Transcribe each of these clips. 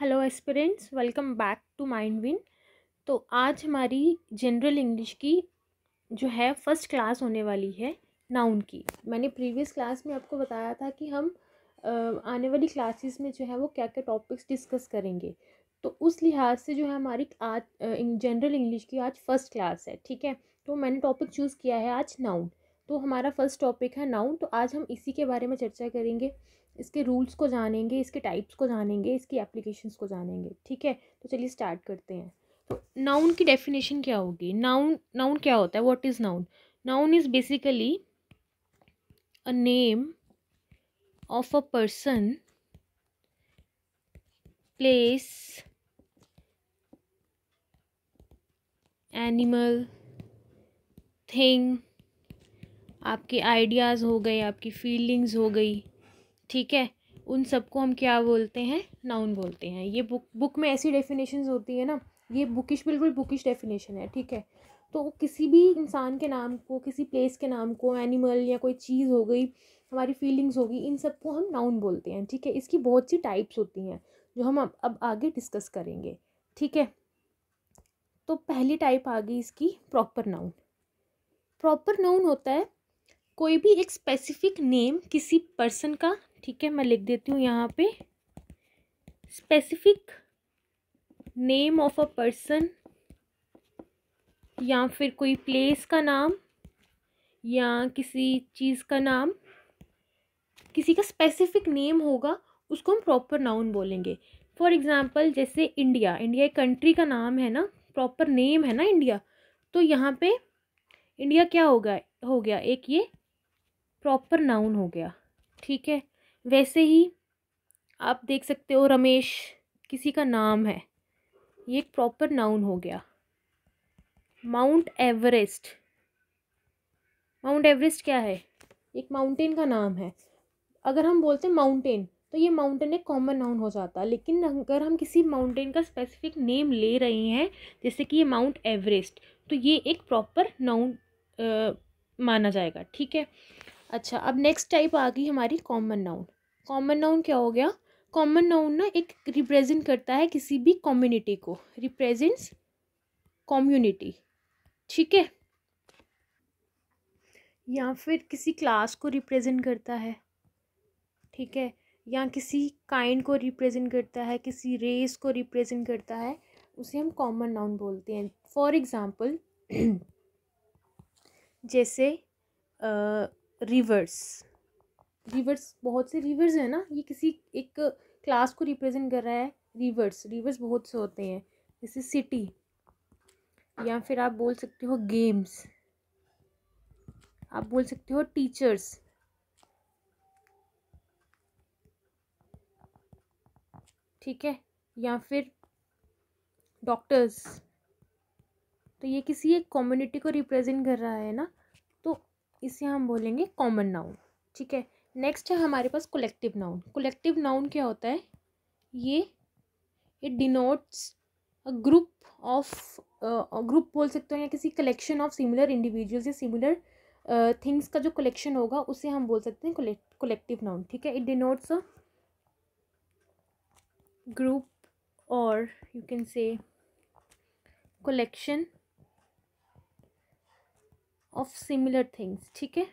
Hello aspirants, welcome back to Mindwin. तो आज हमारी जनरल इंग्लिश की जो है फर्स्ट क्लास होने वाली है नाउन की। मैंने प्रीवियस क्लास में आपको बताया था कि हम आने वाली क्लासेस में जो है वो क्या क्या टॉपिक्स डिस्कस करेंगे। तो उस लिहाज से जो है हमारी आज जनरल इंग्लिश की आज फर्स्ट क्लास है, ठीक है। तो मैंने टॉपिक चूज़ किया है आज नाउन। तो हमारा फर्स्ट टॉपिक है नाउन। तो आज हम इसी के बारे में चर्चा करेंगे, इसके रूल्स को जानेंगे, इसके टाइप्स को जानेंगे, इसकी एप्लीकेशंस को जानेंगे, ठीक है। तो चलिए स्टार्ट करते हैं। तो नाउन की डेफिनेशन क्या होगी? नाउन नाउन क्या होता है? What is noun? Noun is basically a name of a person, place, animal, thing. आपके आइडियाज़ हो गए, आपकी फीलिंग्स हो गई, ठीक है। उन सबको हम क्या बोलते हैं? नाउन बोलते हैं। ये बुक में ऐसी डेफिनेशंस होती है ना, ये बुकिश, बिल्कुल बुकिश डेफिनेशन है, ठीक है। तो किसी भी इंसान के नाम को, किसी प्लेस के नाम को, एनिमल या कोई चीज़ हो गई, हमारी फीलिंग्स होगी, इन सबको हम नाउन बोलते हैं, ठीक है। इसकी बहुत सी टाइप्स होती हैं जो हम अब आगे डिस्कस करेंगे, ठीक है। तो पहली टाइप आ गई इसकी प्रॉपर नाउन। प्रॉपर नाउन होता है कोई भी एक स्पेसिफिक नेम किसी पर्सन का, ठीक है। मैं लिख देती हूँ यहाँ पे, specific name of a person, या फिर कोई प्लेस का नाम या किसी चीज़ का नाम, किसी का स्पेसिफिक नेम होगा, उसको हम प्रॉपर नाउन बोलेंगे। फॉर एग्जांपल जैसे इंडिया, इंडिया एक कंट्री का नाम है ना, प्रॉपर नेम है ना इंडिया। तो यहाँ पे इंडिया क्या होगा, हो गया एक ये प्रॉपर नाउन हो गया, ठीक है। वैसे ही आप देख सकते हो रमेश किसी का नाम है, ये एक प्रॉपर नाउन हो गया। माउंट एवरेस्ट, माउंट एवरेस्ट क्या है? एक माउंटेन का नाम है। अगर हम बोलते हैं माउंटेन, तो ये माउंटेन एक कॉमन नाउन हो जाता है। लेकिन अगर हम किसी माउंटेन का स्पेसिफिक नेम ले रहे हैं, जैसे कि ये माउंट एवरेस्ट, तो ये एक प्रॉपर नाउन माना जाएगा, ठीक है। अच्छा, अब नेक्स्ट टाइप आ गई हमारी कॉमन नाउन। कॉमन नाउन क्या हो गया? कॉमन नाउन ना एक रिप्रेजेंट करता है किसी भी कम्युनिटी को, रिप्रेजेंट्स कम्युनिटी, ठीक है। या फिर किसी क्लास को रिप्रेजेंट करता है, ठीक है। या किसी काइंड को रिप्रेजेंट करता है, किसी रेस को रिप्रेजेंट करता है, उसे हम कॉमन नाउन बोलते हैं। फॉर एग्जांपल जैसे रिवर्स, रिवर्स, बहुत से रिवर्स है ना, ये किसी एक क्लास को रिप्रेजेंट कर रहा है। रिवर्स, रिवर्स बहुत से होते हैं, जैसे सिटी। या फिर आप बोल सकते हो गेम्स, आप बोल सकते हो टीचर्स, ठीक है। या फिर डॉक्टर्स। तो ये किसी एक कम्युनिटी को रिप्रेजेंट कर रहा है ना, तो इसे हम बोलेंगे कॉमन नाउन, ठीक है। नेक्स्ट है हमारे पास कोलेक्टिव नाउन। कोलेक्टिव नाउन क्या होता है? ये it denotes a group of, group बोल सकते हो, या किसी कलेक्शन ऑफ सिमिलर इंडिविजुअल्स या सिमिलर थिंग्स का जो कलेक्शन होगा, उसे हम बोल सकते हैं कोलेक्टिव नाउन, ठीक है। इट डिनोट्स अ ग्रुप, और you can say collection of similar things, ठीक है।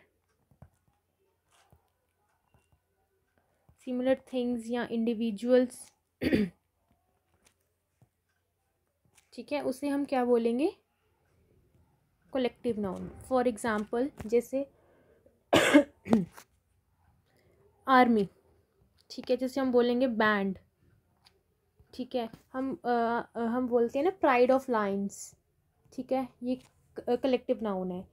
similar things या individuals ठीक है, उसे हम क्या बोलेंगे? collective noun। फॉर एग्जाम्पल जैसे आर्मी, ठीक है, जैसे हम बोलेंगे बैंड, ठीक है। हम बोलते हैं ना प्राइड ऑफ लाइन्स, ठीक है, ये कलेक्टिव नाउन है।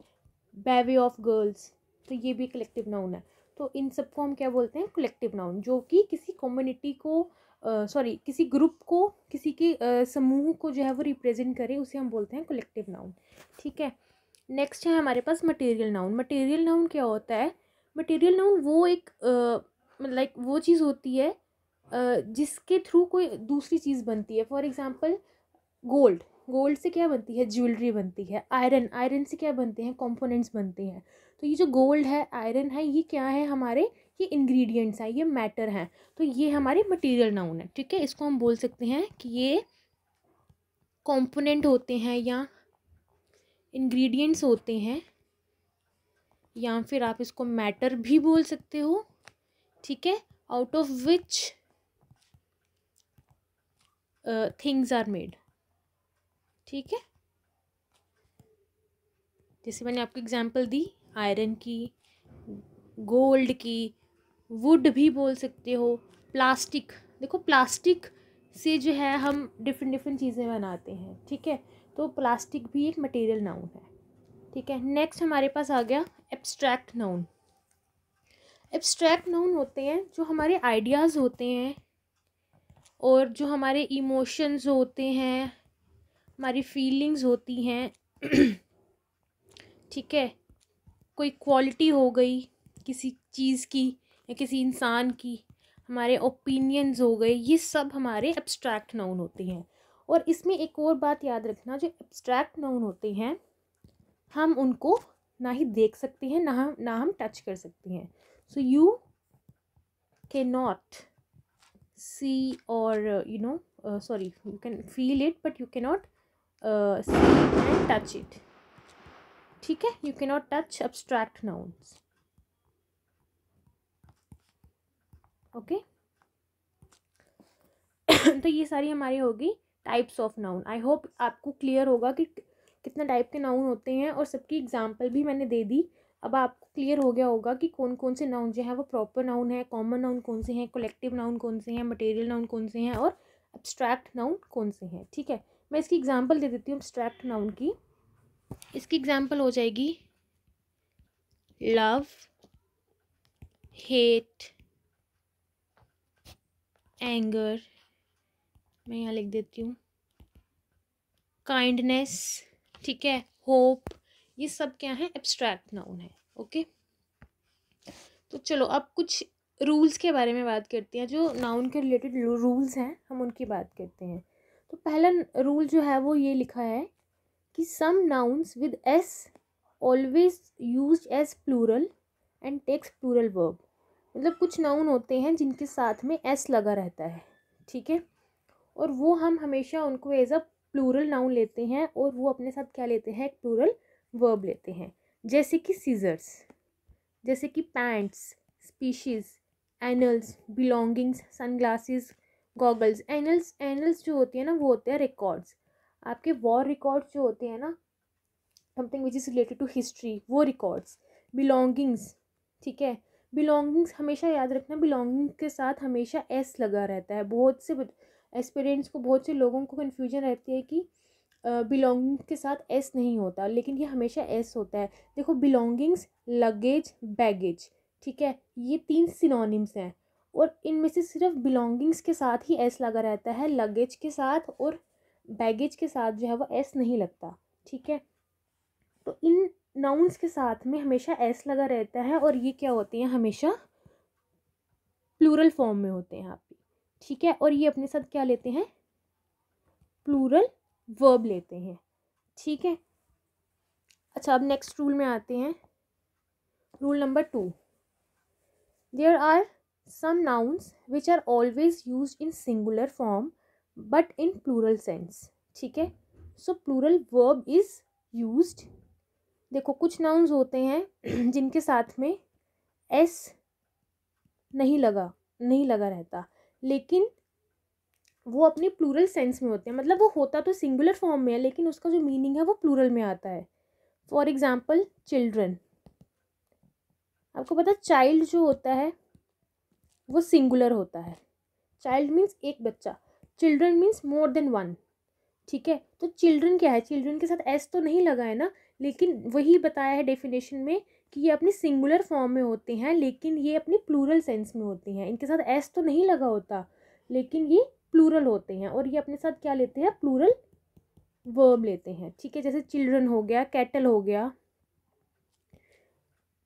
बेबी ऑफ गर्ल्स, तो ये भी कलेक्टिव नाउन है। तो इन सबको हम क्या बोलते हैं? कलेक्टिव नाउन, जो कि किसी कम्युनिटी को, सॉरी किसी ग्रुप को, किसी के समूह को जो है वो रिप्रेजेंट करे, उसे हम बोलते हैं कलेक्टिव नाउन, ठीक है। नेक्स्ट है हमारे पास मटेरियल नाउन। मटेरियल नाउन क्या होता है? मटेरियल नाउन वो एक लाइक वो चीज़ होती है जिसके थ्रू कोई दूसरी चीज़ बनती है। फॉर एग्जांपल गोल्ड, गोल्ड से क्या बनती है? ज्वेलरी बनती है। आयरन, आयरन से क्या बनते हैं? कंपोनेंट्स बनते हैं। तो ये जो गोल्ड है, आयरन है, ये क्या है हमारे? ये इंग्रेडिएंट्स हैं, ये मैटर हैं, तो ये हमारे मटेरियल नाउन है। ठीक है, इसको हम बोल सकते हैं कि ये कंपोनेंट होते हैं या इंग्रेडिएंट्स होते हैं, या फिर आप इसको मैटर भी बोल सकते हो। ठीक है, out of which things are made. ठीक है, जैसे मैंने आपको एग्जांपल दी आयरन की, गोल्ड की, वुड भी बोल सकते हो, प्लास्टिक। देखो प्लास्टिक से जो है हम डिफरेंट डिफरेंट चीज़ें बनाते हैं। ठीक है, तो प्लास्टिक भी एक मटेरियल नाउन है। ठीक है, नेक्स्ट हमारे पास आ गया एब्स्ट्रैक्ट नाउन। एब्स्ट्रैक्ट नाउन होते हैं जो हमारे आइडियाज़ होते हैं और जो हमारे इमोशंस होते हैं, हमारी फीलिंग्स होती हैं। ठीक है, कोई क्वालिटी हो गई किसी चीज़ की या किसी इंसान की, हमारे ओपिनियंस हो गए, ये सब हमारे एब्स्ट्रैक्ट नाउन होते हैं। और इसमें एक और बात याद रखना, जो एब्स्ट्रैक्ट नाउन होते हैं हम उनको ना ही देख सकते हैं ना हम टच कर सकते हैं। सो यू कैन नॉट सी और sorry, you can feel it but you cannot see it and touch it. ठीक है, you cannot touch abstract nouns. Okay तो ये सारी हमारी होगी types of noun. I hope आपको क्लियर होगा कि कितना टाइप के नाउन होते हैं, और सबकी एग्जांपल भी मैंने दे दी। अब आपको क्लियर हो गया होगा कि कौन कौन से नाउन जो है वो प्रॉपर नाउन है, कॉमन नाउन कौन से हैं, कलेक्टिव नाउन कौन से हैं, मटेरियल नाउन कौन से हैं, और एब्स्ट्रैक्ट नाउन कौन से हैं। ठीक है, मैं इसकी एग्जांपल दे देती हूँ एब्स्ट्रैक्ट नाउन की। इसकी एग्जांपल हो जाएगी लव, हेट, एंगर, मैं यहाँ लिख देती हूँ काइंडनेस। ठीक है, होप, ये सब क्या है, एब्स्ट्रैक्ट नाउन है। ओके, तो चलो अब कुछ रूल्स के बारे में बात करते हैं, जो नाउन के रिलेटेड रूल्स हैं हम उनकी बात करते हैं। तो पहला रूल जो है वो ये लिखा है कि some nouns with S always used as plural and takes plural verb. मतलब कुछ नाउन होते हैं जिनके साथ में एस लगा रहता है। ठीक है, और वो हम हमेशा उनको एज अ प्लूरल नाउन लेते हैं, और वो अपने साथ क्या लेते हैं, एक प्लूरल वर्ब लेते हैं। जैसे कि सीजर्स, जैसे कि pants, species, annuls, belongings, sunglasses, goggles. Annuls जो होती है ना वो होते हैं रिकॉर्ड्स, आपके वॉर रिकॉर्ड्स जो होते हैं ना, something which is related to history, वो रिकॉर्ड्स। बिलोंगिंग्स, ठीक है, बिलोंगिंग्स हमेशा याद रखना, बिलोंगिंग के साथ हमेशा एस लगा रहता है। बहुत से एस्पिरेंट्स को, बहुत से लोगों को कन्फ्यूजन रहती है कि बिलोंगिंग के साथ एस नहीं होता, लेकिन ये हमेशा एस होता है। देखो बिलोंगिंग्स, लगेज, बैगेज, ठीक है, ये 3 सिनोनिम्स हैं, और इनमें से सिर्फ बिलोंगिंग्स के साथ ही एस लगा रहता है, लगेज के साथ और बैगेज के साथ जो है वो एस नहीं लगता। ठीक है, तो इन नाउन्स के साथ में हमेशा एस लगा रहता है, और ये क्या होते हैं, हमेशा प्लूरल फॉर्म में होते हैं यहाँ पे। ठीक है, और ये अपने साथ क्या लेते हैं, प्लूरल वर्ब लेते हैं। ठीक है, अच्छा अब नेक्स्ट रूल में आते हैं, rule number 2। There are some nouns which are always used in singular form but in plural sense. ठीक है, so plural verb is used. देखो कुछ नाउन्स होते हैं जिनके साथ में एस नहीं लगा रहता, लेकिन वो अपने प्लूरल सेंस में होते हैं। मतलब वो होता तो सिंगुलर फॉर्म में है, लेकिन उसका जो मीनिंग है वो प्लूरल में आता है। फॉर एग्जाम्पल चिल्ड्रन, आपको पता है चाइल्ड जो होता है वो सिंगुलर होता है, चाइल्ड मीन्स एक बच्चा, children means more than one. ठीक है, तो चिल्ड्रन क्या है, चिल्ड्रन के साथ एस तो नहीं लगा है ना, लेकिन वही बताया है डेफिनेशन में कि ये अपनी सिंगुलर फॉर्म में होते हैं, लेकिन ये अपनी प्लूरल सेंस में होते हैं। इनके साथ एस तो नहीं लगा होता, लेकिन ये प्लूरल होते हैं, और ये अपने साथ क्या लेते हैं, प्लूरल वर्ब लेते हैं। ठीक है, जैसे चिल्ड्रन हो गया, कैटल हो गया,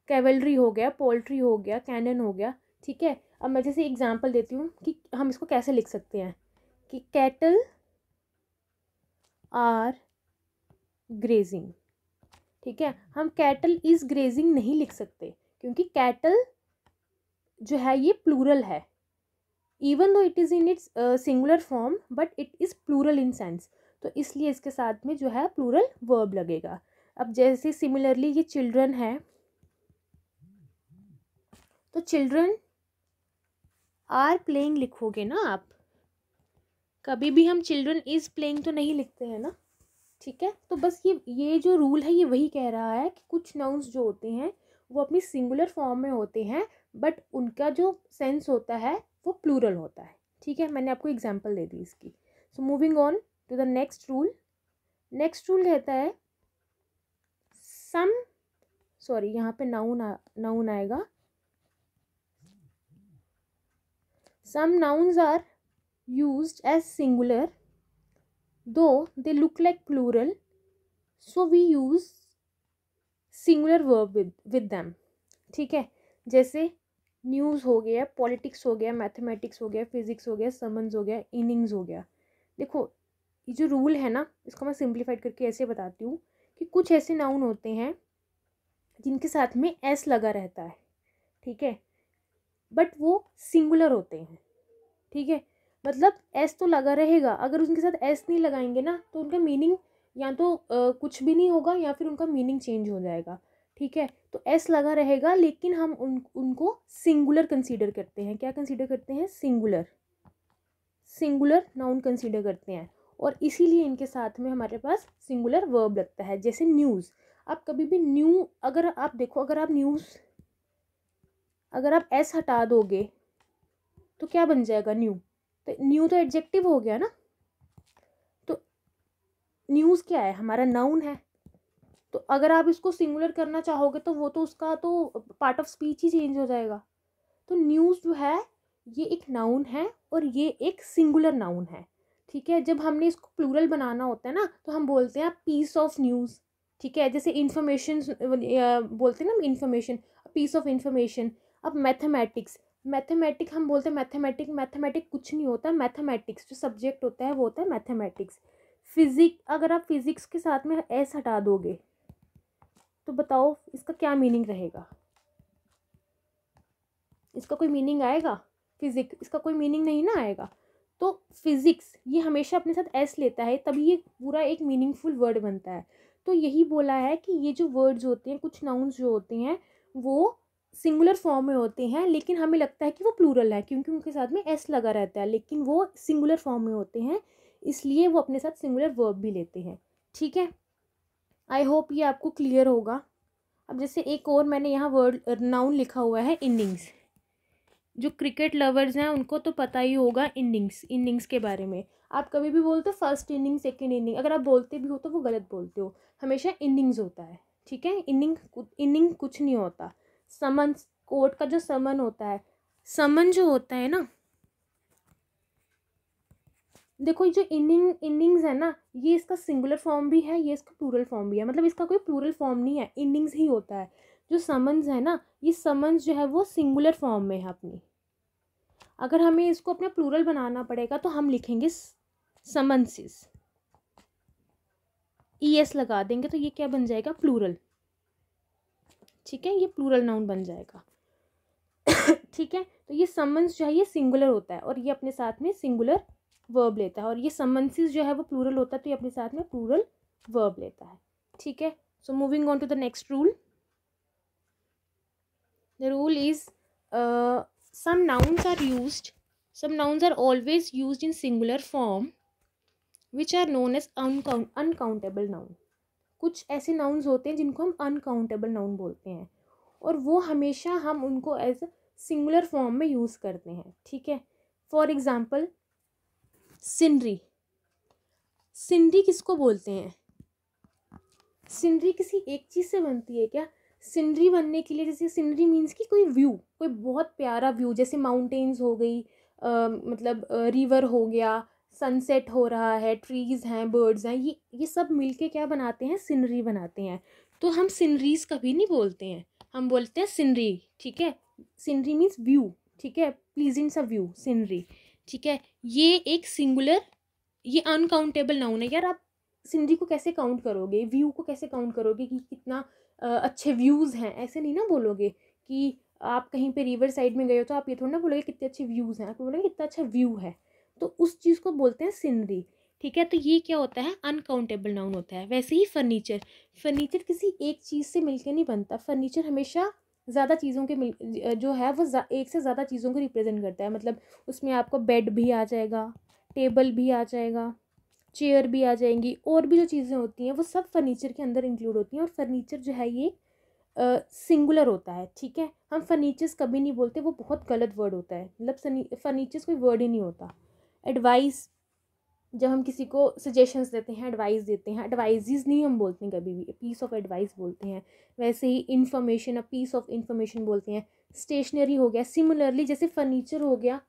कैवलरी हो गया, पोल्ट्री हो गया, कैनन हो गया। ठीक है, अब मैं जैसे एग्जांपल देती हूँ कि हम इसको कैसे लिख सकते हैं, कि कैटल आर ग्रेजिंग। ठीक है, हम कैटल इज ग्रेजिंग नहीं लिख सकते, क्योंकि कैटल जो है ये प्लूरल है, even though it is in its singular form but it is plural in sense, तो इसलिए इसके साथ में जो है प्लूरल वर्ब लगेगा। अब जैसे सिमिलरली ये चिल्ड्रन है, तो चिल्ड्रन आर प्लेइंग लिखोगे ना आप, कभी भी हम चिल्ड्रन इज़ प्लेइंग तो नहीं लिखते हैं ना, ठीक है। तो बस ये जो रूल है ये वही कह रहा है कि कुछ नाउन्स जो होते हैं वो अपनी सिंगुलर फॉर्म में होते हैं बट उनका जो सेंस होता है वो प्लूरल होता है, ठीक है। मैंने आपको एग्जांपल दे दी इसकी। So moving on to the next rule. Next rule कहता है यहाँ पे नाउन आएगा। Some nouns are used as singular though they look like plural, so we use singular verb with them, ठीक है। जैसे न्यूज़ हो गया, पॉलिटिक्स हो गया, मैथमेटिक्स हो गया, फिजिक्स हो गया, समन्स हो गया, इनिंग्स हो गया। देखो ये जो रूल है ना, इसको मैं सिंप्लीफाइड करके ऐसे बताती हूँ कि कुछ ऐसे नाउन होते हैं जिनके साथ में एस लगा रहता है, ठीक है, बट वो सिंगुलर होते हैं, ठीक है। मतलब एस तो लगा रहेगा, अगर उनके साथ एस नहीं लगाएंगे ना तो उनका मीनिंग या तो कुछ भी नहीं होगा या फिर उनका मीनिंग चेंज हो जाएगा, ठीक है। तो एस लगा रहेगा लेकिन हम उनको सिंगुलर कंसीडर करते हैं। क्या कंसीडर करते हैं? सिंगुलर नाउन कंसीडर करते हैं, और इसीलिए इनके साथ में हमारे पास सिंगुलर वर्ब लगता है। जैसे न्यूज़, आप कभी भी अगर आप देखो, अगर आप एस हटा दोगे तो क्या बन जाएगा? न्यू तो एडजेक्टिव हो गया ना। तो न्यूज़ क्या है? हमारा नाउन है। तो अगर आप इसको सिंगुलर करना चाहोगे तो वो तो उसका तो part of speech he change हो जाएगा। तो न्यूज़ जो है ये एक नाउन है और ये एक सिंगुलर नाउन है, ठीक है। जब हमने इसको प्लूरल बनाना होता है ना तो हम बोलते हैं पीस ऑफ न्यूज़, ठीक है। जैसे इन्फॉर्मेशन बोलते हैं ना, इन्फॉर्मेशन, पीस ऑफ इन्फॉर्मेशन। अब मैथमेटिक हम बोलते हैं मैथमेटिक कुछ नहीं होता। मैथमेटिक्स जो सब्जेक्ट होता है वो होता है मैथमेटिक्स। अगर आप फिजिक्स के साथ में एस हटा दोगे तो बताओ इसका क्या मीनिंग रहेगा? इसका कोई मीनिंग आएगा? इसका कोई मीनिंग नहीं ना आएगा। तो फिजिक्स ये हमेशा अपने साथ एस लेता है, तभी ये पूरा एक मीनिंगफुल वर्ड बनता है। तो यही बोला है कि ये जो वर्ड्स होते हैं, कुछ नाउन्स जो होते हैं वो सिंगुलर फॉर्म में होते हैं लेकिन हमें लगता है कि वो प्लूरल है क्योंकि उनके साथ में एस लगा रहता है, लेकिन वो सिंगुलर फॉर्म में होते हैं, इसलिए वो अपने साथ सिंगुलर वर्ब भी लेते हैं, ठीक है। आई होप ये आपको क्लियर होगा। अब जैसे एक और मैंने यहाँ वर्ड नाउन लिखा हुआ है इनिंग्स। जो क्रिकेट लवर्स हैं उनको तो पता ही होगा इनिंग्स के बारे में। आप कभी भी बोलते हो फर्स्ट इनिंग, सेकेंड इनिंग, अगर आप बोलते भी हो तो वो गलत बोलते हो, हमेशा इनिंग्स होता है, ठीक है। इनिंग कुछ नहीं होता। समन, कोर्ट का जो समन होता है, समन जो होता है ना, देखो जो इनिंग्स है ना, ये इसका सिंगुलर फॉर्म भी है, ये इसका प्लूरल फॉर्म भी है। मतलब इसका कोई प्लूरल फॉर्म नहीं है, इनिंग्स ही होता है। जो समन्स है ना, ये समन्स जो है वो सिंगुलर फॉर्म में है अपनी। अगर हमें इसको अपना प्लूरल बनाना पड़ेगा तो हम लिखेंगे समन्सिस, ES लगा देंगे तो ये क्या बन जाएगा? प्लूरल, ठीक है। ये प्लूरल नाउन बन जाएगा ठीक है। तो ये समन्स जो है ये सिंगुलर होता है और ये अपने साथ में सिंगुलर वर्ब लेता है, और ये समन्सिस जो है वो प्लूरल होता है तो ये अपने साथ में प्लूरल वर्ब लेता है, ठीक है। So moving on to the next rule. The rule is some nouns are always used in singular form which are known as uncountable noun। कुछ ऐसे nouns होते हैं जिनको हम uncountable noun बोलते हैं और वो हमेशा हम उनको एज सिंगुलर फॉर्म में यूज़ करते हैं, ठीक है। फॉर एग्जाम्पल सिनरी किसको बोलते हैं? सिनरी किसी एक चीज़ से बनती है क्या? सिनरी बनने के लिए, जैसे सिनरी मीन्स कि कोई व्यू, कोई बहुत प्यारा व्यू, जैसे माउंटेन्स हो गई, मतलब रिवर हो गया, सनसेट हो रहा है, ट्रीज़ हैं, बर्ड्स हैं, ये सब मिलके क्या बनाते हैं? सिनरी बनाते हैं। तो हम सिनरीज कभी नहीं बोलते हैं, हम बोलते हैं सिनरी, ठीक है। सिनरी मीन्स व्यू, ठीक है, प्लीजेंट सा व्यू, सिनरी, ठीक है। ये एक सिंगुलर, ये अनकाउंटेबल नाउन है। यार आप सिनरी को कैसे काउंट करोगे? व्यू को कैसे काउंट करोगे कि कितना अच्छे व्यूज़ हैं? ऐसे नहीं ना बोलोगे कि आप कहीं पे रिवर साइड में गए हो तो आप ये थोड़ा ना बोलोगे कितने अच्छे व्यूज़ हैं, आप बोलोगे कितना अच्छा व्यू है, तो उस चीज़ को बोलते हैं सीनरी। ठीक है, तो ये क्या होता है, अनकाउंटेबल नाउन होता है। वैसे ही फर्नीचर किसी एक चीज़ से मिलकर नहीं बनता। फर्नीचर हमेशा ज़्यादा चीज़ों के जो है वो एक से ज़्यादा चीज़ों को रिप्रेजेंट करता है। मतलब उसमें आपको बेड भी आ जाएगा, टेबल भी आ जाएगा, चेयर भी आ जाएंगी, और भी जो चीज़ें होती हैं वो सब फर्नीचर के अंदर इंक्लूड होती हैं। और फर्नीचर जो है ये सिंगुलर होता है। ठीक है, हम फर्नीचर्स कभी नहीं बोलते, वो बहुत गलत वर्ड होता है। मतलब फर्नीचर्स कोई वर्ड ही नहीं होता। एडवाइस, जब हम किसी को सजेशंस देते हैं, एडवाइस देते हैं, एडवाइजेज नहीं हम बोलते हैं कभी भी, पीस ऑफ एडवाइस बोलते हैं। वैसे ही information, a piece of information बोलते हैं। स्टेशनरी हो गया, सिमिलरली जैसे फर्नीचर हो गया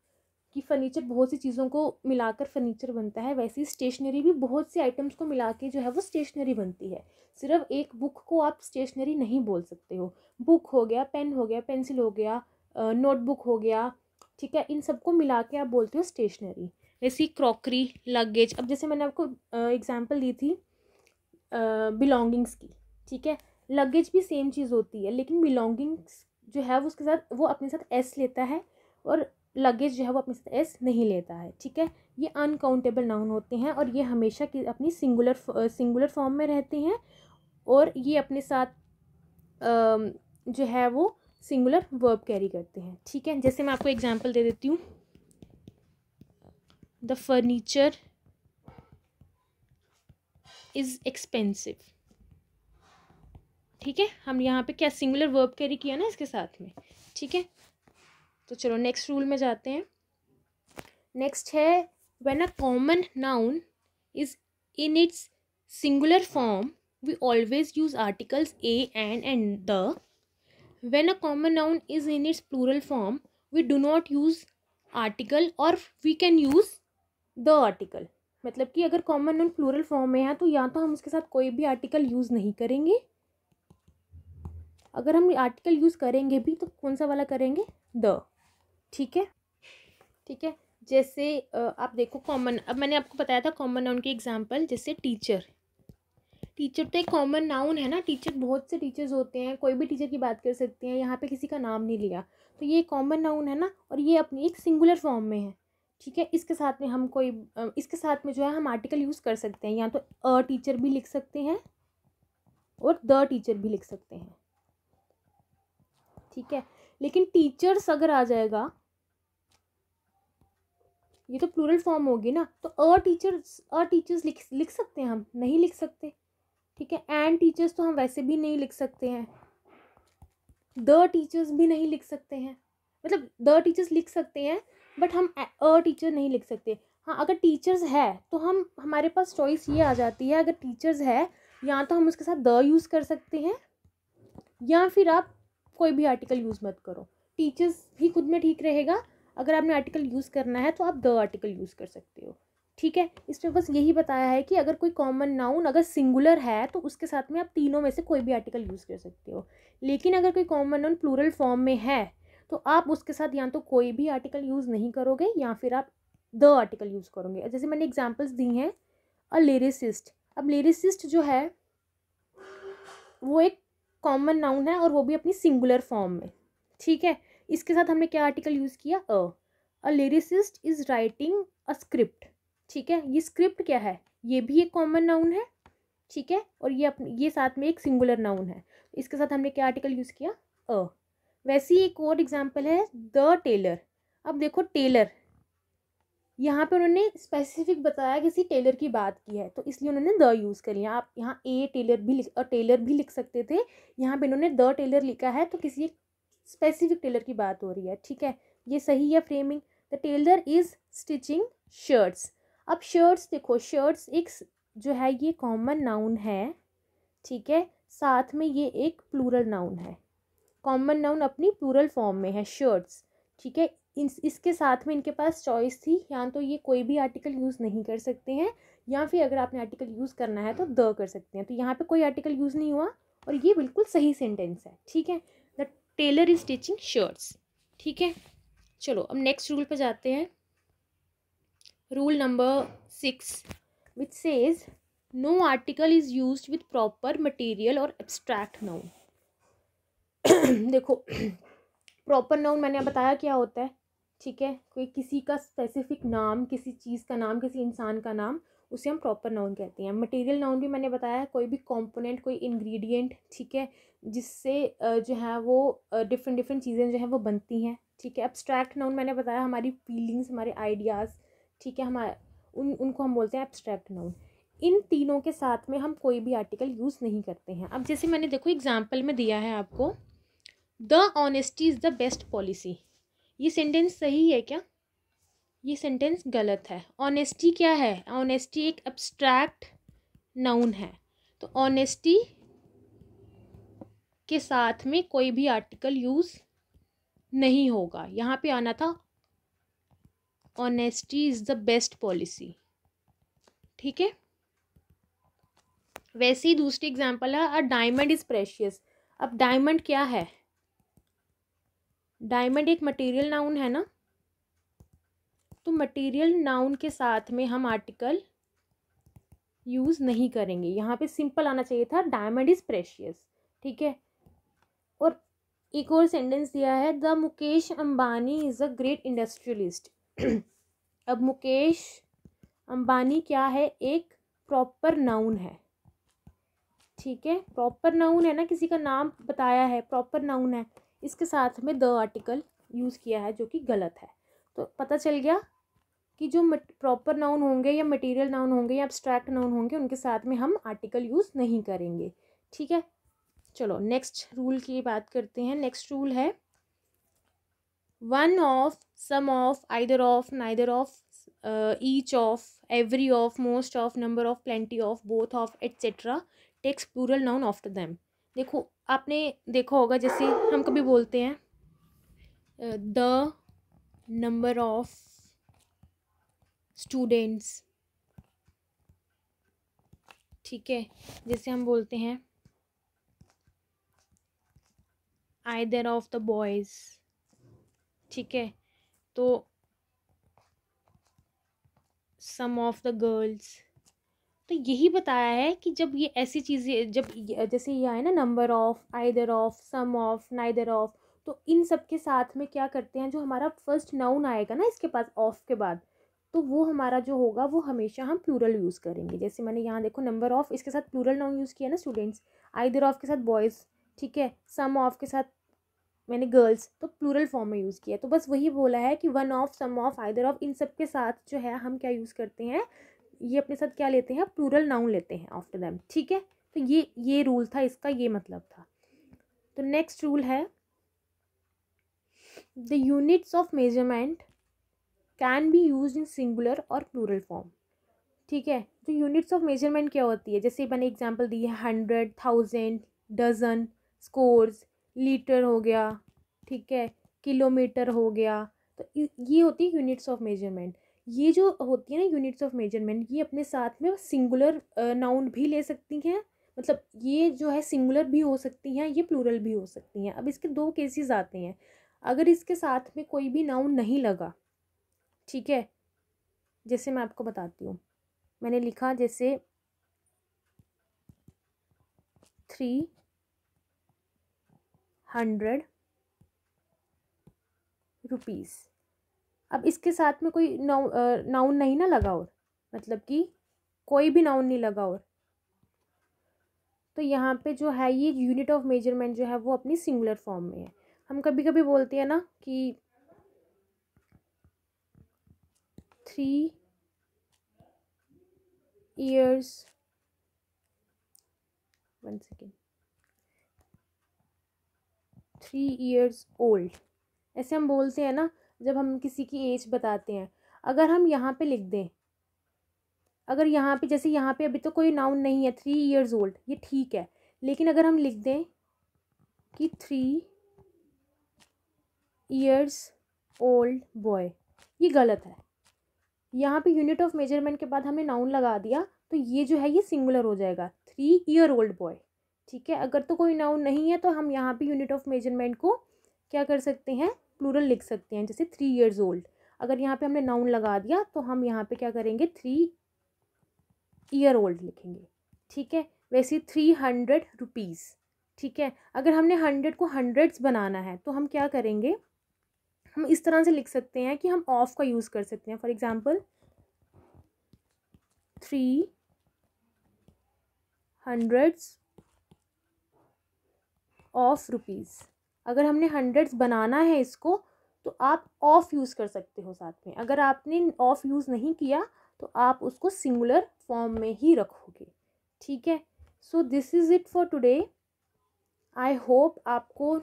कि फर्नीचर बहुत सी चीज़ों को मिलाकर फर्नीचर बनता है, वैसे ही स्टेशनरी भी बहुत से आइटम्स को मिला के जो है वो स्टेशनरी बनती है। सिर्फ एक बुक को आप स्टेशनरी नहीं बोल सकते हो। बुक हो गया, पेन हो गया, पेंसिल हो गया, नोटबुक हो गया, ठीक है, इन सबको मिला के आप बोलते हो स्टेशनरी। वैसे क्रॉकरी, लगेज, अब जैसे मैंने आपको एग्जांपल दी थी बिलोंगिंग्स की। ठीक है, लगेज भी सेम चीज़ होती है, लेकिन बिलोंगिंग्स जो है वो उसके साथ वो अपने साथ एस लेता है, और लगेज जो है वो अपने साथ एस नहीं लेता है। ठीक है, ये अनकाउंटेबल नाउन होते हैं, और ये हमेशा की अपनी सिंगुलर फॉर्म में रहते हैं, और ये अपने साथ जो है वो सिंगुलर वर्ब कैरी करते हैं। ठीक है, जैसे मैं आपको एग्जांपल दे देती हूँ, द फर्नीचर इज़ एक्सपेंसिव। ठीक है, हम यहाँ पे क्या सिंगुलर वर्ब कैरी किया ना इसके साथ में। ठीक है, तो चलो नेक्स्ट रूल में जाते हैं। नेक्स्ट है, when a common noun is in its singular form we always use articles a and the. When a common noun is in its plural form we do not use article, और we can use the article. मतलब कि अगर common noun plural form में है तो या तो हम उसके साथ कोई भी आर्टिकल यूज़ नहीं करेंगे, अगर हम आर्टिकल यूज़ करेंगे भी तो कौन सा वाला करेंगे, द। ठीक है, ठीक है, जैसे आप देखो कॉमन, अब मैंने आपको बताया था कॉमन नाउन के एग्जांपल, जैसे टीचर। टीचर तो एक कॉमन नाउन है ना, टीचर बहुत से टीचर्स होते हैं, कोई भी टीचर की बात कर सकते हैं, यहाँ पे किसी का नाम नहीं लिया, तो ये कॉमन नाउन है ना, और ये अपनी एक सिंगुलर फॉर्म में है। ठीक है, इसके साथ में हम कोई इसके साथ में जो है हम आर्टिकल यूज़ कर सकते हैं, या तो अ टीचर भी लिख सकते हैं और द टीचर भी लिख सकते हैं। ठीक है, लेकिन टीचर्स अगर आ जाएगा, ये तो प्लूरल फॉर्म होगी ना, तो अ टीचर्स लिख सकते हैं, हम नहीं लिख सकते। ठीक है, एंड टीचर्स तो हम वैसे भी नहीं लिख सकते हैं, द टीचर्स भी नहीं लिख सकते हैं। मतलब द टीचर्स लिख सकते हैं, बट हम अ टीचर नहीं लिख सकते। हाँ, अगर टीचर्स है तो हम, हमारे पास चॉइस ये आ जाती है, अगर टीचर्स है या तो हम उसके साथ द यूज़ कर सकते हैं, या फिर आप कोई भी आर्टिकल यूज़ मत करो। टीचर्स भी खुद में ठीक रहेगा, अगर आपने आर्टिकल यूज़ करना है तो आप द आर्टिकल यूज़ कर सकते हो। ठीक है, इसमें बस यही बताया है कि अगर कोई कॉमन नाउन अगर सिंगुलर है तो उसके साथ में आप तीनों में से कोई भी आर्टिकल यूज़ कर सकते हो, लेकिन अगर कोई कॉमन नाउन प्लूरल फॉर्म में है तो आप उसके साथ या तो कोई भी आर्टिकल यूज़ नहीं करोगे, या फिर आप द आर्टिकल यूज़ करोगे। जैसे मैंने एग्जाम्पल्स दी हैं, अ लिरिसिस्ट। अब लिरिसिस्ट जो है वो एक कॉमन नाउन है, और वो भी अपनी सिंगुलर फॉर्म में। ठीक है, इसके साथ हमने क्या आर्टिकल यूज़ किया, अ lyricist is writing a script. ठीक है, ये स्क्रिप्ट क्या है, ये भी एक कॉमन नाउन है। ठीक है, और ये साथ में एक सिंगुलर नाउन है, इसके साथ हमने क्या आर्टिकल यूज़ किया, अ। वैसे ही एक और एग्जाम्पल है, द टेलर। अब देखो टेलर, यहाँ पे उन्होंने स्पेसिफिक बताया किसी टेलर की बात की है, तो इसलिए उन्होंने द यूज़ कर लिया। आप यहाँ ए टेलर भी टेलर भी लिख सकते थे, यहाँ पे इन्होंने द टेलर लिखा है, तो किसी एक स्पेसिफिक टेलर की बात हो रही है। ठीक है, ये सही है framing. The tailor is stitching shirts. अब शर्ट्स देखो, शर्ट्स एक जो है ये कॉमन नाउन है। ठीक है, साथ में ये एक प्लूरल नाउन है, कॉमन नाउन अपनी प्लूरल फॉर्म में है, शर्ट्स। ठीक है, इसके साथ में इनके पास चॉइस थी, या तो ये कोई भी आर्टिकल यूज़ नहीं कर सकते हैं, या फिर अगर आपने आर्टिकल यूज़ करना है तो द कर सकते हैं। तो यहाँ पे कोई आर्टिकल यूज़ नहीं हुआ, और ये बिल्कुल सही सेंटेंस है। ठीक है, the tailor is stitching shirts. ठीक है, चलो अब नेक्स्ट रूल पे जाते हैं, rule number 6, which says no article is used with proper material और एब्स्ट्रैक्ट नाउन। देखो प्रॉपर नाउन मैंने बताया क्या होता है, ठीक है, कोई किसी का स्पेसिफिक नाम, किसी चीज़ का नाम, किसी इंसान का नाम, उसे हम प्रॉपर नाउन कहते हैं। मटेरियल नाउन भी मैंने बताया, कोई भी कंपोनेंट, कोई इंग्रेडिएंट, ठीक है, जिससे जो है वो डिफरेंट डिफरेंट चीज़ें जो है वो बनती हैं, ठीक है। एब्स्ट्रैक्ट नाउन मैंने बताया हमारी फीलिंग्स, हमारे आइडियाज़, ठीक है, हमारे उनको हम बोलते हैं एब्स्ट्रैक्ट नाउन। इन तीनों के साथ में हम कोई भी आर्टिकल यूज़ नहीं करते हैं। अब जैसे मैंने देखो एग्जाम्पल में दिया है आपको, the honesty is the best policy. ये सेंटेंस सही है क्या? ये सेंटेंस गलत है। ऑनेस्टी क्या है? ऑनेस्टी एक एब्स्ट्रैक्ट नाउन है, तो ऑनेस्टी के साथ में कोई भी आर्टिकल यूज़ नहीं होगा। यहाँ पे आना था honesty is the best policy, ठीक है। वैसे ही दूसरी एग्जांपल है, अ डायमंड इज़ प्रेशियस। अब डायमंड क्या है? डायमंड एक मटेरियल नाउन है ना, तो मटेरियल नाउन के साथ में हम आर्टिकल यूज़ नहीं करेंगे। यहाँ पे सिंपल आना चाहिए था डायमंड इज़ प्रेशियस, ठीक है। और एक और सेंटेंस दिया है, the Mukesh Ambani is a great industrialist. अब मुकेश अंबानी क्या है? एक प्रॉपर नाउन है, ठीक है, प्रॉपर नाउन है ना, किसी का नाम बताया है, प्रॉपर नाउन है, इसके साथ में द आर्टिकल यूज़ किया है जो कि गलत है। तो पता चल गया कि जो प्रॉपर नाउन होंगे या मटेरियल नाउन होंगे या एब्स्ट्रैक्ट नाउन होंगे, उनके साथ में हम आर्टिकल यूज़ नहीं करेंगे, ठीक है। चलो नेक्स्ट रूल की बात करते हैं। नेक्स्ट रूल है one of, some of, either of, neither of, each of, every of, most of, number of, plenty of, both of, etcetera takes plural noun after them. देखो आपने देखा होगा, जैसे हम कभी बोलते हैं द नंबर ऑफ स्टूडेंट्स, ठीक है, जैसे हम बोलते हैं आइदर ऑफ द बॉयज़, ठीक है, तो सम ऑफ द गर्ल्स। तो यही बताया है कि जब ये ऐसी चीज़ें, जब जैसे ये आए ना number of, either of, some of, neither of, तो इन सब के साथ में क्या करते हैं, जो हमारा फर्स्ट नाउन आएगा ना इसके पास ऑफ के बाद, तो वो हमारा जो होगा वो हमेशा हम प्लूरल यूज़ करेंगे। जैसे मैंने यहाँ देखो नंबर ऑफ, इसके साथ प्लूरल नाउन यूज़ किया ना स्टूडेंट्स, आइदर ऑफ के साथ बॉयज़, ठीक है, सम ऑफ के साथ मैंने गर्ल्स, तो प्लूरल फॉर्म में यूज़ किया। तो बस वही बोला है कि one of, some of, either of, इन सब के साथ जो है हम क्या यूज़ करते हैं, ये अपने साथ क्या लेते हैं, प्लूरल नाउन लेते हैं आफ्टर देम, ठीक है। तो ये रूल था, इसका ये मतलब था। तो नेक्स्ट रूल है the units of measurement can be use in singular और प्लूरल फॉर्म, ठीक है। तो यूनिट्स ऑफ मेजरमेंट क्या होती है, जैसे मैंने एग्जांपल दी है 100, 1000, डजन, स्कोर्स, लीटर हो गया, ठीक है, किलोमीटर हो गया। तो ये होती है यूनिट्स ऑफ मेजरमेंट। ये जो होती है ना यूनिट्स ऑफ मेजरमेंट, ये अपने साथ में सिंगुलर नाउन भी ले सकती हैं, मतलब ये जो है सिंगुलर भी हो सकती हैं, ये प्लूरल भी हो सकती हैं। अब इसके दो केसेस आते हैं, अगर इसके साथ में कोई भी नाउन नहीं लगा, ठीक है, जैसे मैं आपको बताती हूँ, मैंने लिखा जैसे 300 रुपीज़। अब इसके साथ में कोई नाउन नहीं ना लगा, और मतलब कि कोई भी नाउन नहीं लगा, और तो यहाँ पे जो है ये यूनिट ऑफ मेजरमेंट जो है वो अपनी सिंगुलर फॉर्म में है। हम कभी कभी बोलते हैं ना कि 3 years, 1 second, 3 years old, ऐसे हम बोलते हैं ना जब हम किसी की एज बताते हैं। अगर हम यहाँ पे लिख दें, अगर यहाँ पे जैसे यहाँ पे अभी तो कोई नाउन नहीं है, 3 years old, ये ठीक है, लेकिन अगर हम लिख दें कि 3 years old boy, ये गलत है। यहाँ पे यूनिट ऑफ मेजरमेंट के बाद हमने नाउन लगा दिया, तो ये जो है ये सिंगुलर हो जाएगा, 3 year old boy, ठीक है। अगर तो कोई नाउन नहीं है तो हम यहाँ पे यूनिट ऑफ मेजरमेंट को क्या कर सकते हैं, प्लूरल लिख सकते हैं, जैसे 3 years old। अगर यहाँ पे हमने नाउन लगा दिया तो हम यहाँ पे क्या करेंगे, 3 year old लिखेंगे, ठीक है। वैसे 300 रुपीज़, ठीक है। अगर हमने 100 को हंड्रेड्स बनाना है तो हम क्या करेंगे, हम इस तरह से लिख सकते हैं कि हम ऑफ का यूज़ कर सकते हैं। For example 300 of rupees. अगर हमने हंड्रेड्स बनाना है इसको तो आप ऑफ यूज़ कर सकते हो साथ में। अगर आपने ऑफ यूज़ नहीं किया तो आप उसको सिंगुलर फॉर्म में ही रखोगे। ठीक है। So this is it for today. I hope आपको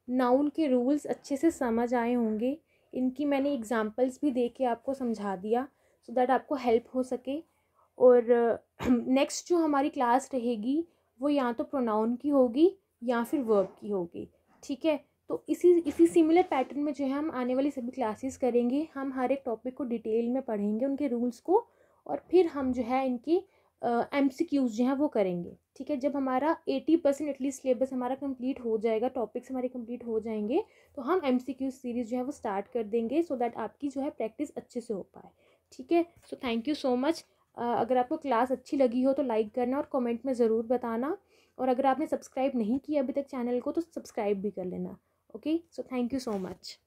नाउन के रूल्स अच्छे से समझ आए होंगे। इनकी मैंने एग्जांपल्स भी दे के आपको समझा दिया सो दैट आपको हेल्प हो सके। और नेक्स्ट जो हमारी क्लास रहेगी वो या तो प्रोनाउन की होगी या फिर वर्ब की होगी। ठीक है। तो इसी सिमिलर पैटर्न में जो है हम आने वाली सभी क्लासेस करेंगे। हम हर एक टॉपिक को डिटेल में पढ़ेंगे, उनके रूल्स को, और फिर हम जो है इनकी MCQs जो हैं वो करेंगे। ठीक है। जब हमारा 80% एटलीस्ट सिलेबस हमारा कंप्लीट हो जाएगा, टॉपिक्स हमारे कंप्लीट हो जाएंगे, तो हम MCQ सीरीज़ जो है वो स्टार्ट कर देंगे सो दैट आपकी जो है प्रैक्टिस अच्छे से हो पाए। ठीक है। So thank you so much. अगर आपको क्लास अच्छी लगी हो तो लाइक करना और कमेंट में ज़रूर बताना। और अगर आपने सब्सक्राइब नहीं किया अभी तक चैनल को तो सब्सक्राइब भी कर लेना। Okay. So thank you so much.